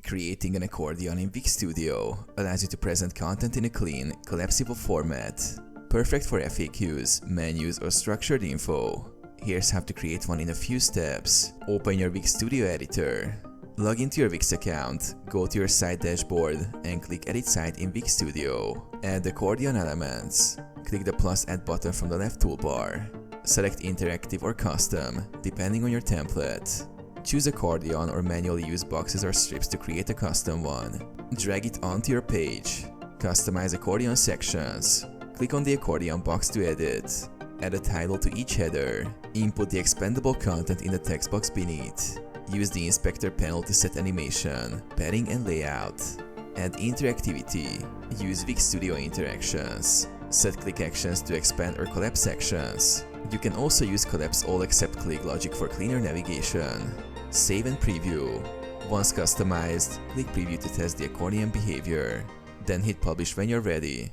Creating an accordion in Wix Studio allows you to present content in a clean, collapsible format, perfect for FAQs, menus, or structured info. Here's how to create one in a few steps. Open your Wix Studio editor. Log into your Wix account, go to your site dashboard, and click Edit Site in Wix Studio. Add accordion elements. Click the plus add button from the left toolbar. Select interactive or custom, depending on your template. Choose accordion or manually use boxes or strips to create a custom one. Drag it onto your page. Customize accordion sections. Click on the accordion box to edit. Add a title to each header. Input the expandable content in the text box beneath. Use the inspector panel to set animation, padding, and layout. Add interactivity. Use Wix Studio interactions. Set click actions to expand or collapse sections. You can also use collapse all except click logic for cleaner navigation. Save and preview. Once customized, click preview to test the accordion behavior. Then hit publish when you're ready.